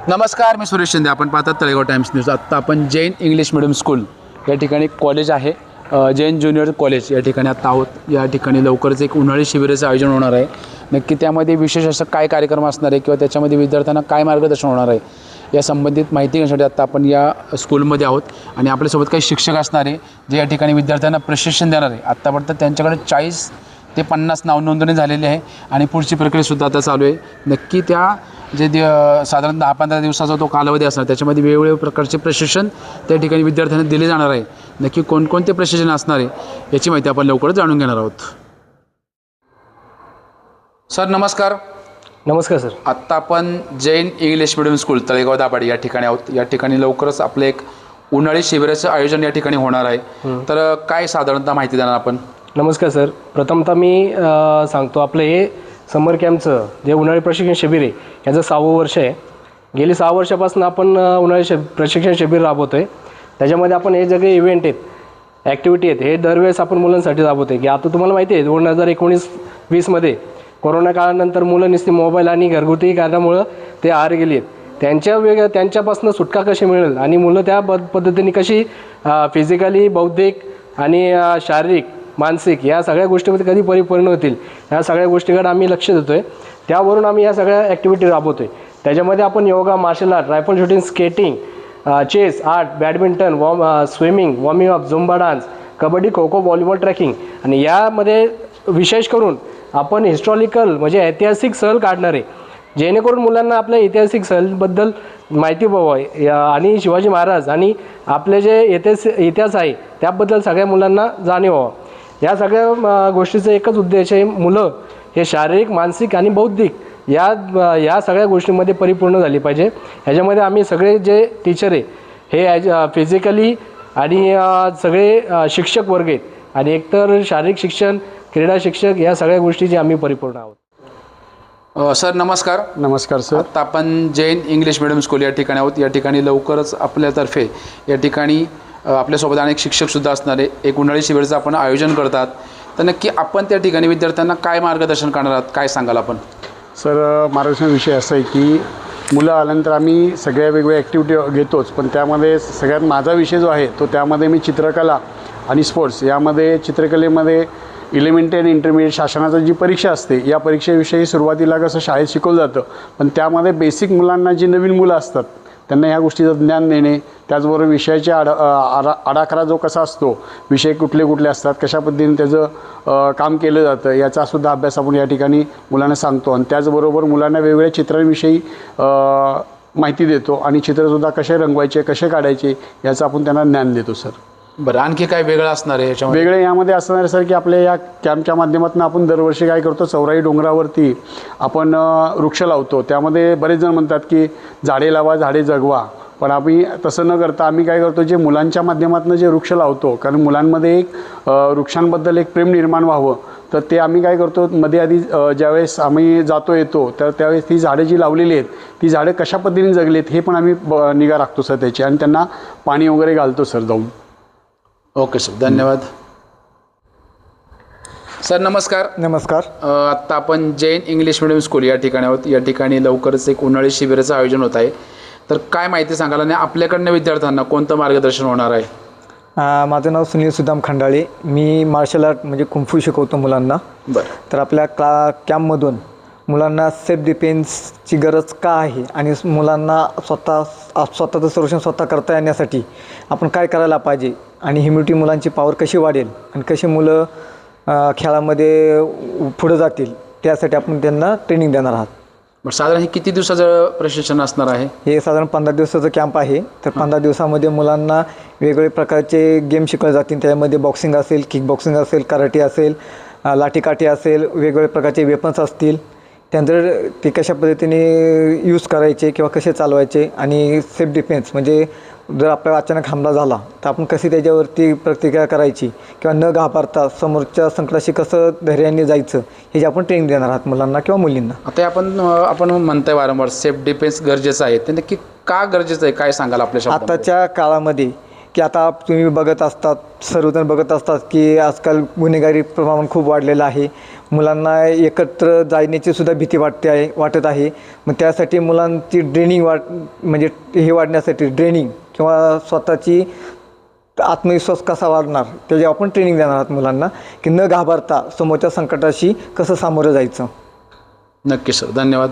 नमस्कार, मी सुरेश शिंदे. आपण पाहतात तळेगाव टाइम्स न्यूज. आत्ता आपण जैन इंग्लिश मिडियम स्कूल या ठिकाणी कॉलेज आहे, जैन ज्युनियर कॉलेज या ठिकाणी आत्ता आहोत. या ठिकाणी लवकरच एक उन्हाळी शिबिराचं आयोजन होणार आहे. नक्की त्यामध्ये विशेष असं काय कार्यक्रम असणार आहे किंवा त्याच्यामध्ये विद्यार्थ्यांना काय मार्गदर्शन होणार आहे या संबंधित माहिती घेण्यासाठी आत्ता आपण या स्कूलमध्ये आहोत. आणि आपल्यासोबत काही शिक्षक असणार आहे जे या ठिकाणी विद्यार्थ्यांना प्रशिक्षण देणार आहे. आत्तापर्यंत त्यांच्याकडे 40 ते 50 नावनोंदणी झालेली आहे आणि पुढची प्रक्रियासुद्धा आता चालू आहे. नक्की त्या जे साधारण 10-15 दिवसाचा तो कालावधी असणार त्याच्यामध्ये वेगवेगळ्या प्रकारचे प्रशिक्षण त्या ठिकाणी विद्यार्थ्यांना दिले जाणार आहे. नक्की कोणकोणते प्रशिक्षण असणार आहे याची माहिती आपण लवकरच जाणून घेणार आहोत. सर नमस्कार. नमस्कार सर. आत्ता आपण Jain English medium school Talegaon Dabhade या ठिकाणी आहोत. या ठिकाणी लवकरच आपलं एक उन्हाळी शिबिराचं आयोजन या ठिकाणी होणार आहे. तर काय साधारणतः माहिती देणार आपण? नमस्कार सर. प्रथमतः मी सांगतो, आपलं हे समर कॅम्पचं जे उन्हाळी प्रशिक्षण शिबिर आहे याचं 6वं वर्ष आहे. गेली 6 वर्षापासून आपण उन्हाळी प्रशिक्षण शिबिर राबवतो आहे. त्याच्यामध्ये आपण हे सगळे इव्हेंट आहेत, ॲक्टिव्हिटी आहेत, हे दरवेळेस आपण मुलांसाठी राबवतो आहे. की आता तुम्हाला माहिती आहे 2019-20मध्ये कोरोना काळानंतर मुलं नुसती मोबाईल आणि घरगुती कारणामुळं ते आहार गेली आहेत. त्यांच्यापासून सुटका कशी मिळेल आणि मुलं त्या पद्धतीने कशी फिजिकली, बौद्धिक आणि शारीरिक, मानसिक या सगळ्या गोष्टीमध्ये कधी परिपूर्ण होतील या सगळ्या गोष्टीकडे आम्ही लक्ष देतो आहे. त्यावरून आम्ही या सगळ्या ॲक्टिव्हिटी राबवतो आहे. त्याच्यामध्ये आपण yoga, martial art, rifle shooting, skating, chess, art, badminton, swimming, warming up, zumba dance, kabaddi, kho kho, volleyball, trekking आणि यामध्ये विशेष करून आपण हिस्टॉरिकल म्हणजे ऐतिहासिक सहल काढणार आहे, जेणेकरून मुलांना आपल्या ऐतिहासिक सहलबद्दल माहिती व्हावी आणि शिवाजी महाराज आणि आपले जे इतिहास आहे त्याबद्दल सगळ्या मुलांना जाणीव व्हावं. या सगळ्या गोष्टीचा एकच उद्देश आहे, मुलं हे शारीरिक, मानसिक आणि बौद्धिक या सगळ्या गोष्टींमध्ये परिपूर्ण झाली पाहिजे. ह्याच्यामध्ये आम्ही सगळे जे टीचर आहे हे फिजिकली आणि सगळे शिक्षक वर्ग आहेत आणि एकतर शारीरिक शिक्षण, क्रीडा शिक्षक या सगळ्या गोष्टीची आम्ही परिपूर्ण आहोत. सर नमस्कार. नमस्कार सर. आत्ता आपण जैन इंग्लिश मिडियम स्कूल या ठिकाणी आहोत. या ठिकाणी लवकरच आपल्यातर्फे या ठिकाणी आपल्यासोबत अनेक शिक्षकसुद्धा असणारे एक उन्हाळी शिबिराचं आपण आयोजन करतात. तर नक्की आपण त्या ठिकाणी विद्यार्थ्यांना काय मार्गदर्शन करणार आहात, काय सांगाल आपण? सर, मार्गदर्शन विषय असा आहे की मुलं आल्यानंतर आम्ही सगळ्या वेगवेगळ्या ॲक्टिव्हिटी घेतोच, पण त्यामध्ये सगळ्यात माझा विषय जो आहे तो त्यामध्ये मी चित्रकला आणि स्पोर्ट्स यामध्ये चित्रकलेमध्ये एलिमेंटरी आणि इंटरमिडिएट शासनाची जी परीक्षा असते या परीक्षेविषयी सुरुवातीला कसं शाळेत शिकवलं जातं, पण त्यामध्ये बेसिक मुलांना जी नवीन मुलं असतात त्यांना ह्या गोष्टीचं ज्ञान देणे, त्याचबरोबर विषयाचे आराखडा जो कसा असतो, विषय कुठले कुठले असतात, कशा पद्धतीने त्याचं काम केलं जातं याचासुद्धा अभ्यास आपण या ठिकाणी मुलांना सांगतो. आणि त्याचबरोबर मुलांना वेगवेगळ्या चित्रांविषयी माहिती देतो आणि चित्रसुद्धा कसे रंगवायचे, कसे काढायचे याचं आपण त्यांना ज्ञान देतो सर. बरं, आणखी काय वेगळं असणार आहे याच्यामध्ये? वेगळे यामध्ये असणार आहे सर की आपल्या या कॅम्पच्या माध्यमातून आपण दरवर्षी काय करतो, चौराई डोंगरावरती आपण वृक्ष लावतो. त्यामध्ये बरेच जण म्हणतात की झाडे लावा, झाडे जगवा, पण आम्ही तसं न करता आम्ही काय करतो, जे मुलांच्या माध्यमातून जे वृक्ष लावतो, कारण मुलांमध्ये एक वृक्षांबद्दल एक प्रेम निर्माण व्हावं, तर ते आम्ही काय करतो, मध्ये आधी ज्यावेळेस आम्ही येतो तर त्यावेळेस ती झाडं जी लावलेली आहेत ती झाडं कशा पद्धतीने जगलेत हे पण आम्ही निगा राखतो सर त्याची, आणि त्यांना पाणी वगैरे घालतो सर जाऊन. ओके सर, धन्यवाद. सर नमस्कार. नमस्कार. आत्ता आपण जैन इंग्लिश मिडियम स्कूल या ठिकाणी आहोत. या ठिकाणी लवकरच एक उन्हाळी शिबिराचं आयोजन होत आहे. तर काय माहिती सांगाल आणि आपल्याकडनं विद्यार्थ्यांना कोणतं मार्गदर्शन होणार आहे? माझं नाव सुनील सुदाम खंडाळे. मी मार्शल आर्ट म्हणजे कुंफू शिकवतो मुलांना. बरं. तर आपल्या कॅम्पमधून मुलांना सेल्फ डिफेन्सची गरज का आहे आणि मुलांना स्वतःचं संरक्षण स्वतः करता येण्यासाठी आपण काय करायला पाहिजे आणि ह्युमिनिटी मुलांची पॉवर कशी वाढेल आणि कशी मुलं खेळामध्ये पुढं जातील त्यासाठी आपण त्यांना ट्रेनिंग देणार आहात. साधारण हे किती दिवसाचं प्रशिक्षण असणार आहे? हे साधारण 15 दिवसाचं कॅम्प आहे. तर 15 दिवसामध्ये मुलांना वेगवेगळे प्रकारचे गेम शिकवले जातील. त्यामध्ये बॉक्सिंग असेल, किक बॉक्सिंग असेल, कराटे असेल, लाठीकाठी असेल, वेगवेगळे प्रकारचे वेपन्स असतील, त्यानंतर ते कशा पद्धतीने यूज करायचे किंवा कसे चालवायचे आणि सेल्फ डिफेन्स म्हणजे जर आपल्याला अचानक हमला झाला तर आपण कशी त्याच्यावरती प्रतिक्रिया करायची किंवा न घाबरता समोरच्या संकटाशी कसं धैर्याने जायचं हे जे आपण ट्रेनिंग देणार आहात मुलांना किंवा मुलींना. आता आपण म्हणताय वारंवार सेल्फ डिफेन्स गरजेचं आहे, ते नक्की का गरजेचं आहे, काय सांगाल आपल्या शब्दात? आताच्या काळामध्ये की आता तुम्ही बघत असतात, सर्वजण बघत असतात की आजकाल गुन्हेगारी प्रमाण खूप वाढलेलं आहे. मुलांना एकत्र जाण्याची सुद्धा भीती वाटत आहे. मग त्यासाठी मुलांची म्हणजे हे वाढण्यासाठी ट्रेनिंग किंवा स्वतःची आत्मविश्वास कसा वाढणार त्याची आपण ट्रेनिंग देणार आहोत मुलांना, की न घाबरता समोरच्या संकटाशी कसं सामोरं जायचं. नक्की सर, धन्यवाद.